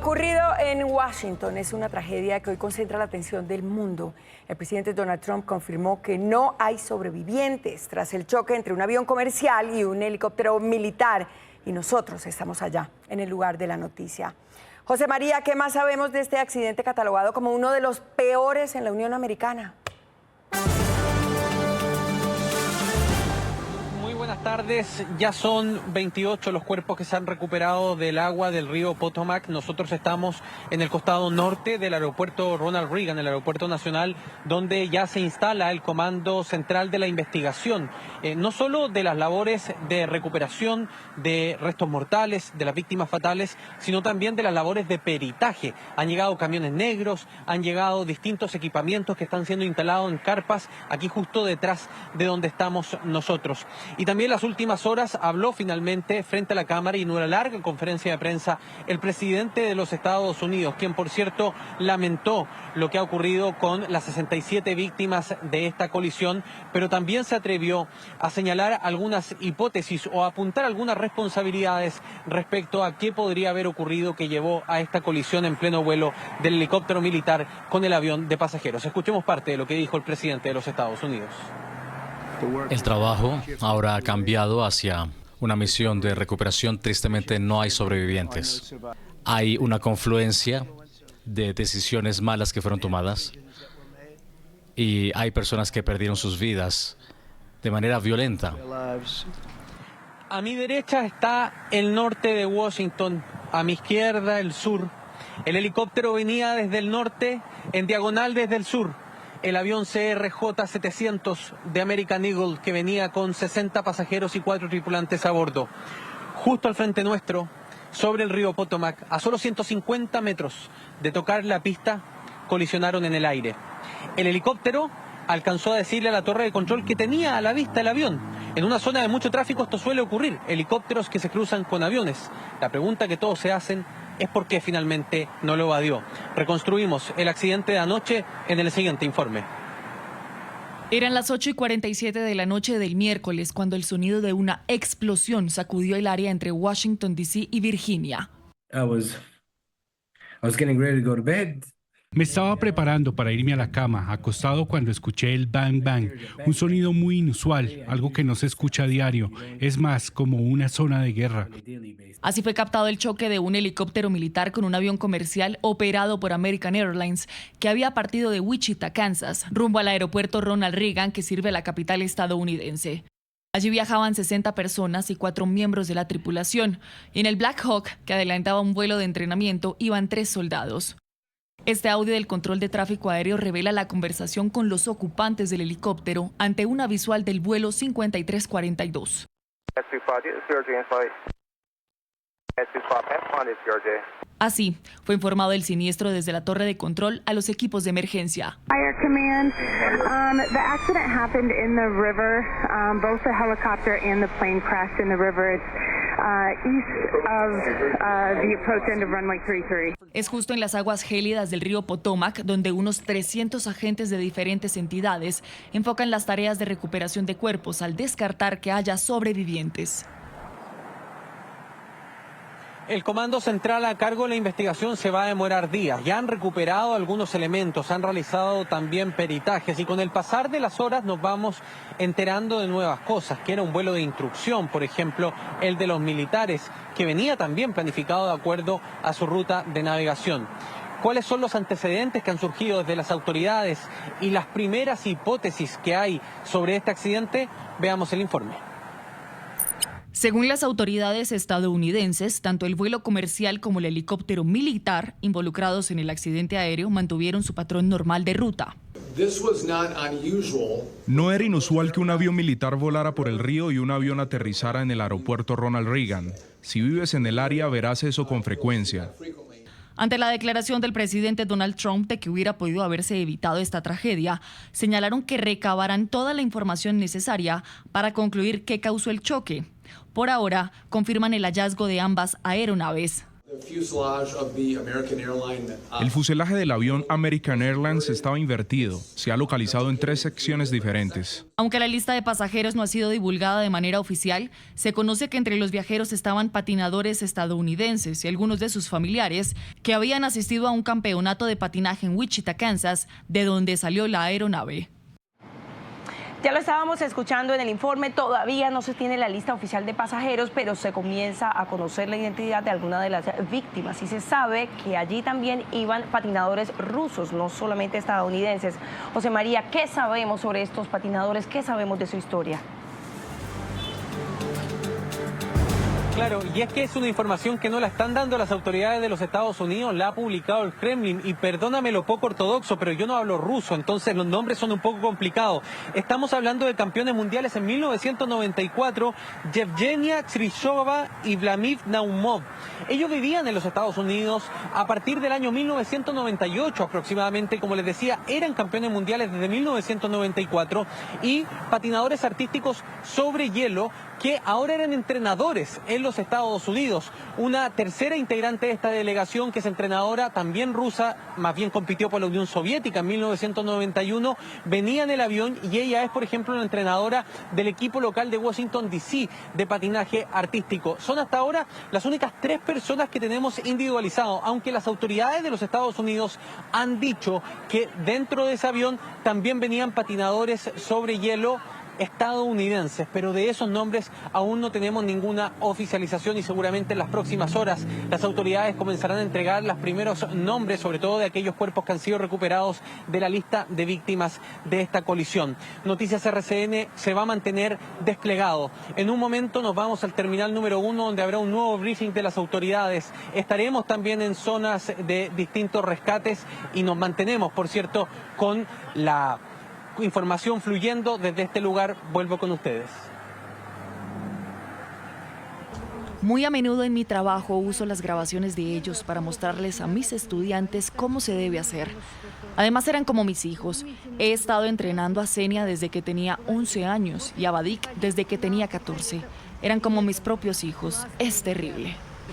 ocurrido en Washington es una tragedia que hoy concentra la atención del mundo. El presidente Donald Trump confirmó que no hay sobrevivientes tras el choque entre un avión comercial y un helicóptero militar. Y nosotros estamos allá, en el lugar de la noticia. José María, ¿qué más sabemos de este accidente catalogado como uno de los peores en la Unión Americana? Buenas tardes, ya son 28 los cuerpos que se han recuperado del agua del río Potomac. Nosotros estamos en el costado norte del aeropuerto Ronald Reagan, el aeropuerto nacional, donde ya se instala el Comando Central de la Investigación, no solo de las labores de recuperación de restos mortales, de las víctimas fatales, sino también de las labores de peritaje. Han llegado camiones negros, han llegado distintos equipamientos que están siendo instalados en carpas, aquí justo detrás de donde estamos nosotros. Y también las últimas horas habló finalmente frente a la Cámara y en una larga conferencia de prensa el presidente de los Estados Unidos, quien por cierto lamentó lo que ha ocurrido con las 67 víctimas de esta colisión, pero también se atrevió a señalar algunas hipótesis o a apuntar algunas responsabilidades respecto a qué podría haber ocurrido que llevó a esta colisión en pleno vuelo del helicóptero militar con el avión de pasajeros. Escuchemos parte de lo que dijo el presidente de los Estados Unidos. El trabajo ahora ha cambiado hacia una misión de recuperación. Tristemente no hay sobrevivientes. Hay una confluencia de decisiones malas que fueron tomadas y hay personas que perdieron sus vidas de manera violenta. A mi derecha está el norte de Washington, a mi izquierda el sur. El helicóptero venía desde el norte en diagonal desde el sur. El avión CRJ-700 de American Eagle que venía con 60 pasajeros y 4 tripulantes a bordo. Justo al frente nuestro, sobre el río Potomac, a solo 150 metros de tocar la pista, colisionaron en el aire. El helicóptero alcanzó a decirle a la torre de control que tenía a la vista el avión. En una zona de mucho tráfico esto suele ocurrir, helicópteros que se cruzan con aviones. La pregunta que todos se hacen es por qué finalmente no lo evadió. Reconstruimos el accidente de anoche en el siguiente informe. Eran las 8:47 de la noche del miércoles cuando el sonido de una explosión sacudió el área entre Washington, D.C. y Virginia. I was getting ready to go to bed. Me estaba preparando para irme a la cama, acostado cuando escuché el bang bang, un sonido muy inusual, algo que no se escucha a diario, es más como una zona de guerra. Así fue captado el choque de un helicóptero militar con un avión comercial operado por American Airlines que había partido de Wichita, Kansas, rumbo al aeropuerto Ronald Reagan que sirve a la capital estadounidense. Allí viajaban 60 personas y 4 miembros de la tripulación, y en el Black Hawk, que adelantaba un vuelo de entrenamiento, iban 3 soldados. Este audio del control de tráfico aéreo revela la conversación con los ocupantes del helicóptero ante una visual del vuelo 5342. Así fue informado el siniestro desde la torre de control a los equipos de emergencia. Fire Command, the accident happened in the river. Both the helicopter and the plane crashed in the river. It's east of the approach end of runway 33. Es justo en las aguas gélidas del río Potomac donde unos 300 agentes de diferentes entidades enfocan las tareas de recuperación de cuerpos al descartar que haya sobrevivientes. El Comando Central a cargo de la investigación se va a demorar días. Ya han recuperado algunos elementos, han realizado también peritajes y con el pasar de las horas nos vamos enterando de nuevas cosas, que era un vuelo de instrucción, por ejemplo, el de los militares, que venía también planificado de acuerdo a su ruta de navegación. ¿Cuáles son los antecedentes que han surgido desde las autoridades y las primeras hipótesis que hay sobre este accidente? Veamos el informe. Según las autoridades estadounidenses, tanto el vuelo comercial como el helicóptero militar involucrados en el accidente aéreo mantuvieron su patrón normal de ruta. No era inusual que un avión militar volara por el río y un avión aterrizara en el aeropuerto Ronald Reagan. Si vives en el área, verás eso con frecuencia. Ante la declaración del presidente Donald Trump de que hubiera podido haberse evitado esta tragedia, señalaron que recabarán toda la información necesaria para concluir qué causó el choque. Por ahora, confirman el hallazgo de ambas aeronaves. El fuselaje del avión American Airlines estaba invertido. Se ha localizado en 3 secciones diferentes. Aunque la lista de pasajeros no ha sido divulgada de manera oficial, se conoce que entre los viajeros estaban patinadores estadounidenses y algunos de sus familiares que habían asistido a un campeonato de patinaje en Wichita, Kansas, de donde salió la aeronave. Ya lo estábamos escuchando en el informe, todavía no se tiene la lista oficial de pasajeros, pero se comienza a conocer la identidad de alguna de las víctimas y se sabe que allí también iban patinadores rusos, no solamente estadounidenses. José María, ¿qué sabemos sobre estos patinadores? ¿Qué sabemos de su historia? Claro, y es que es una información que no la están dando las autoridades de los Estados Unidos, la ha publicado el Kremlin, y perdóname lo poco ortodoxo, pero yo no hablo ruso, entonces los nombres son un poco complicados. Estamos hablando de campeones mundiales en 1994, Yevgenia Chryshova y Vladimir Naumov. Ellos vivían en los Estados Unidos a partir del año 1998 aproximadamente, como les decía, eran campeones mundiales desde 1994 y patinadores artísticos sobre hielo que ahora eran entrenadores en los Estados Unidos. Una tercera integrante de esta delegación, que es entrenadora también rusa, más bien compitió por la Unión Soviética en 1991, venía en el avión y ella es, por ejemplo, una entrenadora del equipo local de Washington, D.C. de patinaje artístico. Son hasta ahora las únicas 3 personas que tenemos individualizado, aunque las autoridades de los Estados Unidos han dicho que dentro de ese avión también venían patinadores sobre hielo estadounidenses, pero de esos nombres aún no tenemos ninguna oficialización y seguramente en las próximas horas las autoridades comenzarán a entregar los primeros nombres, sobre todo de aquellos cuerpos que han sido recuperados de la lista de víctimas de esta colisión. Noticias RCN se va a mantener desplegado. En un momento nos vamos al terminal número 1, donde habrá un nuevo briefing de las autoridades. Estaremos también en zonas de distintos rescates y nos mantenemos, por cierto, con la información fluyendo desde este lugar. Vuelvo con ustedes. Muy a menudo en mi trabajo uso las grabaciones de ellos para mostrarles a mis estudiantes cómo se debe hacer. Además eran como mis hijos. He estado entrenando a Xenia desde que tenía 11 años y a Vadik desde que tenía 14. Eran como mis propios hijos. Es terrible.